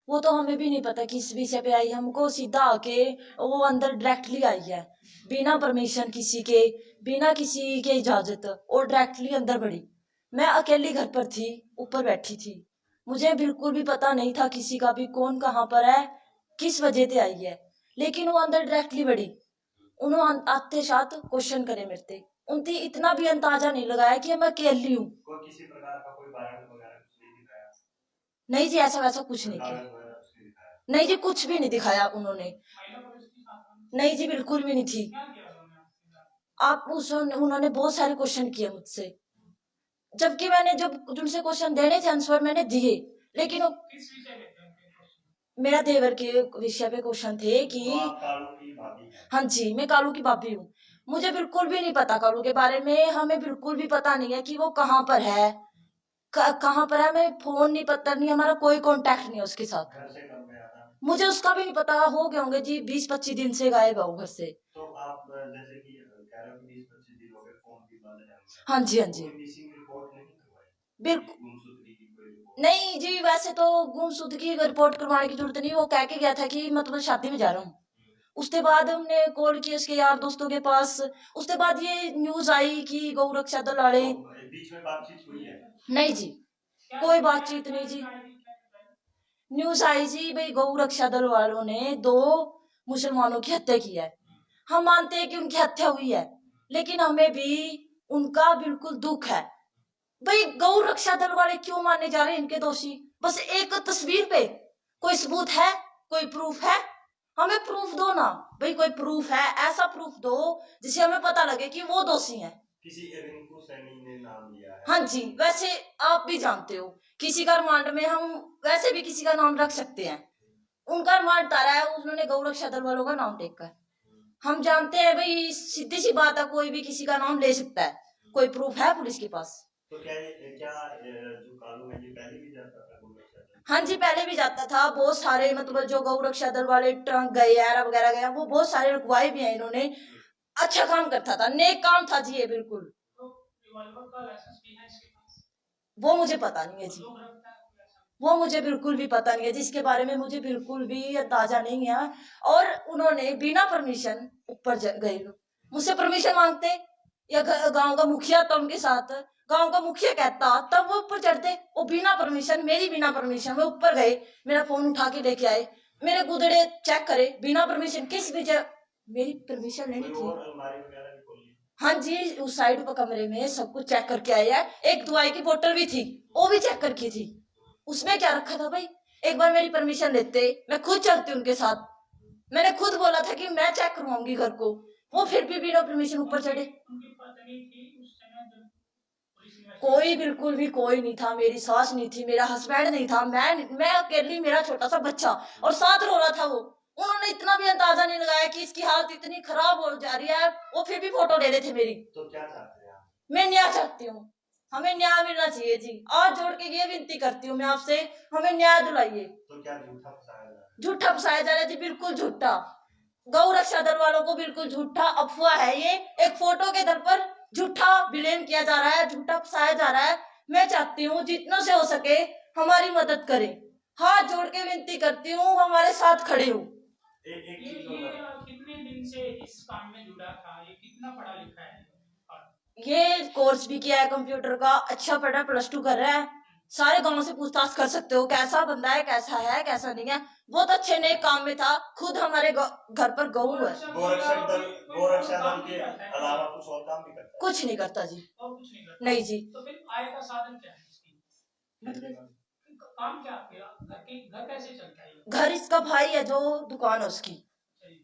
वो तो हमें भी नहीं पता किस विषय पे आई, हमको सीधा आके वो अंदर डायरेक्टली आई है, बिना परमिशन किसी के, बिना किसी के इजाजत, और डायरेक्टली अंदर बढ़ी। मैं अकेली घर पर थी, ऊपर बैठी थी, मुझे बिल्कुल भी पता नहीं था किसी का भी कौन कहाँ पर है, किस वजह से आई है, लेकिन वो अंदर डायरेक्टली बढ़ी। उन्होंने आते साथ क्वेश्चन करे मेरे से, उनसे इतना भी अंदाजा नहीं लगाया कि मैं अकेली हूँ। कोई किसी प्रकार का कोई वारंट वगैरह कुछ नहीं दिखाया? नहीं जी, ऐसा वैसा कुछ नहीं किया। कागज वगैरह कुछ नहीं दिखाया? नहीं जी, कुछ भी नहीं दिखाया उन्होंने। नहीं जी, बिल्कुल भी नहीं थी। आप उस उन्होंने बहुत सारे क्वेश्चन किए मुझसे, जबकि मैंने जब उनसे क्वेश्चन देने थे आंसर मैंने दिए, लेकिन वो मेरा देवर के विषय पे क्वेश्चन थे कि तो आप कालू की भाभी हैं? हाँ जी, मैं कालू की भाभी हूँ। मुझे बिल्कुल भी नहीं पता कालू के बारे में, हमें बिल्कुल भी पता नहीं है कि वो कहाँ पर है, कहाँ पर है, हमें फोन नहीं पता, नहीं हमारा कोई कांटेक्ट नहीं है उसके साथ। घर से कब गया था? मुझे उसका भी नहीं पता, हो गए होंगे जी 20-25 दिन से गायब है वो घर से। तो आप जैसे कि कह रहे हो कि 20-25 दिन हो गए, फोन भी बंद है उनका, हाँ जी, हाँ तो जी, कोई मिसिंग रिपोर्ट नहीं करवाई? बिल्कुल गुमशुदगी की कोई रिपोर्ट? नहीं जी, वैसे तो गुमशुदगी की रिपोर्ट करवाने की जरूरत नहीं, वो कह के गया था कि मतलब शादी में जा रहा हूँ। उसके बाद हमने कॉल किया उसके यार दोस्तों के पास, उसके बाद ये न्यूज आई कि गौ रक्षा दल वाले। तो बीच में बातचीत हुई है? नहीं जी, कोई बातचीत नहीं जी। न्यूज आई जी भाई गौ रक्षा दल वालों ने 2 मुसलमानों की हत्या की है। हम मानते हैं कि उनकी हत्या हुई है, लेकिन हमें भी उनका बिल्कुल दुख है। भाई गौ रक्षा दल वाले क्यों माने जा रहे हैं इनके दोषी, बस एक तस्वीर पे? कोई सबूत है, कोई प्रूफ है? हमें प्रूफ दो ना भाई, कोई प्रूफ है, ऐसा प्रूफ दो जिससे हमें पता लगे कि वो दोषी है। किसी रिंकू सैनी ने नाम लिया है? हाँ जी, वैसे आप भी जानते हो किसी का रिमांड में हम वैसे भी किसी का नाम रख सकते हैं, उनका रिमांड तारा है उन्होंने गौ रक्षा दल वालों का नाम देखकर। हम जानते हैं भाई, सीधी सी बात है, कोई भी किसी का नाम ले सकता है, कोई प्रूफ है पुलिस के पास? तो क्या जो कालू है ये पहले भी जाता था गौ रक्षा दल? हाँ जी, पहले भी जाता था, बहुत सारे मतलब जो गौ रक्षा दल वाले ट्रंक गए यार वगैरह गए, वो बहुत सारे रुकवाए भी हैं इन्होंने। अच्छा काम करता था, नेक काम था जी ये बिल्कुल। वो मुझे पता नहीं है जी, वो मुझे बिल्कुल भी पता नहीं है जिसके बारे में मुझे बिल्कुल भी अंदाजा नहीं है। और उन्होंने बिना परमिशन ऊपर गए, मुझसे परमिशन मांगते, या गांव का मुखिया था उनके साथ, गांव का मुखिया कहता तब वो ऊपर चढ़ते, वो बिना परमिशन, मेरी बिना परमिशन वो ऊपर गए, मेरा फोन उठा के लेके आए, मेरे गुदड़े चेक करे बिना परमिशन, किस वजह मेरी परमिशन लेनी थी। और अलमारी वगैरह भी खोली? हाँ जी, उस साइड पर कमरे में सब कुछ चेक करके आए हैं, एक दवाई की बोतल भी थी, वो भी चेक करके थी। उसमें क्या रखा था भाई, एक बार मेरी परमिशन लेते, मैं खुद चलती उनके साथ, मैंने खुद बोला था कि मैं चेक करवाऊंगी घर को, वो फिर भी बिना परमिशन ऊपर चढ़े। कोई बिल्कुल भी कोई नहीं था, मेरी सास नहीं थी, मेरा हस्बैंड नहीं था, मैं अकेली, मेरा छोटा सा बच्चा, और साथ रो रहा था वो। उन्होंने इतना भी अंदाजा नहीं लगाया कि इसकी हालत इतनी खराब हो जा रही है, वो फिर भी फोटो ले रहे थे मेरी। तो क्या चाहते हैं आप? मैं न्याय चाहती हूँ, हमें न्याय मिलना चाहिए जी, आज जोड़ के ये विनती करती हूँ मैं आपसे, हमें न्याय दिलाइए। तो क्या झूठा फंसाया जा रहा है? झूठा फंसाया जा रहा है जी, बिल्कुल झूठा, गौ रक्षा दल वालों को बिल्कुल झूठा अफवाह है ये, एक फोटो के दर पर झूठा ब्लेम किया जा रहा है, झूठा फंसाया जा रहा है। मैं चाहती हूँ जितना से हो सके हमारी मदद करें, हाथ जोड़ के विनती करती हूँ, हमारे साथ खड़े हो। एक ये चीज ये और, कितने दिन से इस काम में जुड़ा था, ये कितना पढ़ा लिखा है? ये कोर्स भी किया है कंप्यूटर का, अच्छा पढ़ा, +2 कर रहा है, सारे गांव से पूछताछ कर सकते हो कैसा बंदा है, कैसा नहीं है, बहुत अच्छे नए काम में था, खुद हमारे घर पर गऊ है। गोरक्षा दल के अलावा कुछ और काम भी करता है? कुछ नहीं करता जी। और कुछ नहीं करता? नहीं जी। तो फिर आय का साधन क्या है इसकी? मतलब काम क्या आपका? घर कैसे चलता है? घर इसका भाई है जो दुकान है उसकी,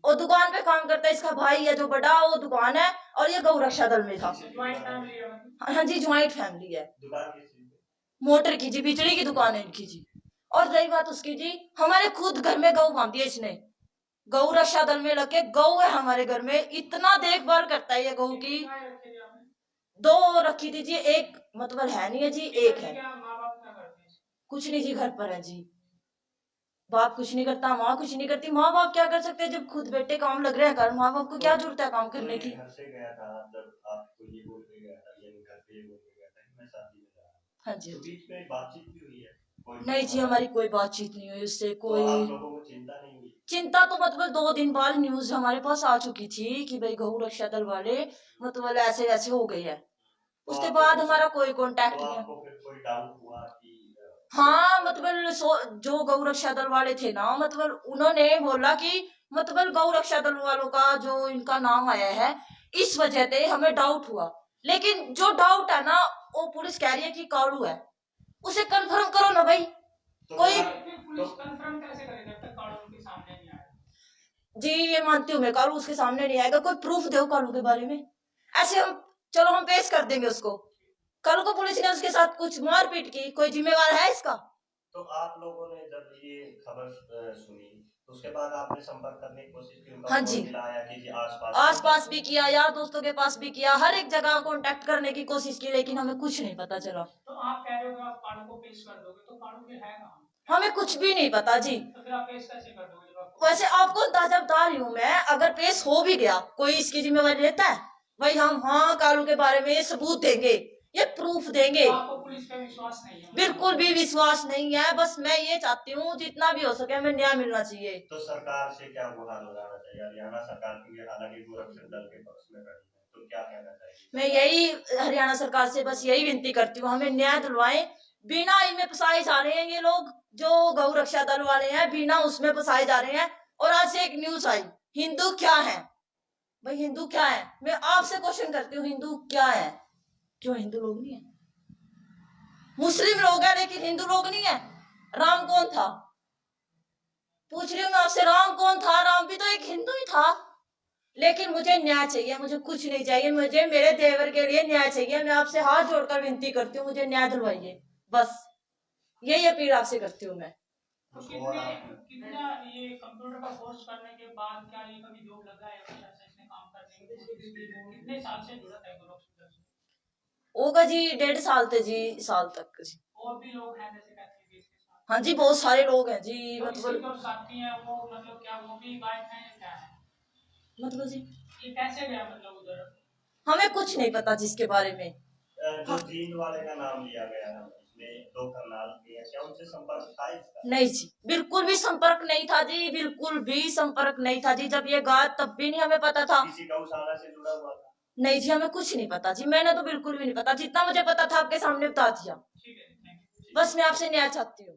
और दुकान पे काम करता है, इसका भाई है जो बड़ा, वो दुकान है, और ये गौ रक्षा दल में था। ज्वाइंट फैमिली है? हाँ जी, ज्वाइंट फैमिली है। दुकान किस चीज की? मोटर की जी, बिजली की दुकान है इनकी जी। और रही बात उसकी जी, हमारे खुद घर में गऊ बांधी है इसने, गौ रक्षा दल में लगे, गऊ है हमारे घर में, इतना देखभाल करता है ये गऊ की। 2 रखी थी जी, एक मतलब है नहीं है जी, एक है। माँ बाप क्या करते हैं? कुछ नहीं जी, घर पर है जी, बाप कुछ नहीं करता, माँ कुछ नहीं करती, माँ बाप क्या कर सकते हैं जब खुद बेटे काम लग रहे हैं कर, माँ बाप को क्या जरूरत है काम करने की। घर से गया था जब आपको ये बोल के गया था, यानी घर पे ये बोल के गया था कि मैं शादी में जा रहा हूँ, हाँ जी, तो बीच में बातचीत भी हुई है? नहीं जी, हमारी कोई बातचीत नहीं हुई उससे। तो कोई आप लोगों को चिंता नहीं हुई? चिंता तो मतलब 2 दिन बाद न्यूज हमारे पास आ चुकी थी कि भाई गौ रक्षा दल वाले मतलब ऐसे ऐसे हो गए है। तो उसके आपको बाद कुछ- हमारा कोई तो कांटेक्ट नहीं है। आपको फिर कोई डाउट हुआ कि हाँ मतलब जो गौ रक्षा दल वाले थे ना, मतलब उन्होंने बोला कि मतलब गौ रक्षा दल वालों का जो इनका नाम आया है, इस वजह से हमें डाउट हुआ। लेकिन जो डाउट है ना, वो पुलिस कह रही है कि कालू है, उसे कंफर्म करो ना भाई। तो कोई फिर पुलिस कंफर्म कैसे करे जब तक कानून के सामने नहीं आया? जी ये मानती हूँ मैं, कालू उसके सामने नहीं आएगा। कोई प्रूफ दो कालू के बारे में। ऐसे हम चलो हम पेश कर देंगे उसको। कालू को पुलिस ने उसके साथ कुछ मारपीट की, कोई जिम्मेवार है इसका? तो आप लोगों ने जब ये खबर सुनी तो उसके बाद आपने संपर्क करने की कोशिश की, उनका हाँ फोन जी, मिलाया कि आसपास आसपास भी किया, यार दोस्तों के पास भी किया, हर एक जगह कांटेक्ट करने की कोशिश की, लेकिन हमें कुछ नहीं पता चला। तो आप कह रहे हो कि आप कानून को पेश कर दोगे, तो कानून फिर है कहाँ? हमें कुछ भी नहीं पता जी। तो फिर आप पेश कैसे कर दोगे जब आपको? वैसे आपको अंदाजा बता रही हूँ मैं, अगर पेश हो भी गया, कोई इसकी जिम्मेवारी लेता है? भाई हम हाँ कालू के बारे में सबूत देंगे, ये प्रूफ देंगे। तो आपको पुलिस पे विश्वास नहीं है? बिल्कुल भी विश्वास नहीं है। बस मैं ये चाहती हूँ जितना भी हो सके हमें न्याय मिलना चाहिए। तो सरकार से क्या गुहार लगाना चाहिए? हरियाणा सरकार की हालांकि गोरक्षक दल के पक्ष में खड़ी है, तो क्या कहना चाहिए? मैं यही हरियाणा सरकार से बस यही विनती करती हूँ, हमें न्याय दिलवाएं। बिना इनमें फंसाए जा रहे हैं ये लोग, जो गौ रक्षा दल वाले हैं, बिना उसमें फंसाए जा रहे हैं। और आज से एक न्यूज आई, हिंदू क्या है? भाई हिंदू क्या है? मैं आपसे क्वेश्चन करती हूँ, हिंदू क्या है? क्यों हिंदू लोग नहीं है? मुस्लिम लोग है लेकिन हिंदू लोग नहीं है। राम कौन था? पूछ रही हूँ मैं आपसे, राम कौन था? राम भी तो एक हिंदू ही था। लेकिन मुझे न्याय चाहिए, मुझे कुछ नहीं चाहिए, मुझे मेरे देवर के लिए न्याय चाहिए। मैं आपसे हाथ जोड़कर विनती करती हूँ, मुझे न्याय दिलवाइए, बस यही अपील आपसे करती हूँ मैं। तो कितना ये कंप्यूटर का कोर्स करने के बाद क्या ये कभी जॉब लगा है, कुछ ऐसा इसने काम करने की कोशिश की? कितने साल से जुड़ा था गोरखपुर से? होगा जी 1.5 साल थे जी, साल तक जी। और भी लोग हैं जैसे कहते हैं इसके साथ? हाँ जी बहुत सारे लोग हैं जी। तो इसके मतलब जो साथी हैं वो मतलब क्या वो भी गायब हैं या क्या है? मतलब जी ये कैसे गया मतलब उधर? हमें कुछ नहीं पता जिसके बारे में। जो जींद वाले का नाम लिया गया है इसमें, 2 करनाल के हैं, क्या उनसे संपर्क था इसका? नहीं जी, बिल्कुल भी संपर्क नहीं था जी, बिल्कुल भी संपर्क नहीं था जी। जब ये गाय तब भी नहीं हमें पता था। किसी गौशाला से जुड़ा हुआ था? नहीं जी हमें कुछ नहीं पता जी, मैंने तो बिल्कुल भी नहीं पता। जितना मुझे पता था आपके सामने बता दिया। ठीक है, थैंक यू। बस मैं आपसे न्याय चाहती हूँ।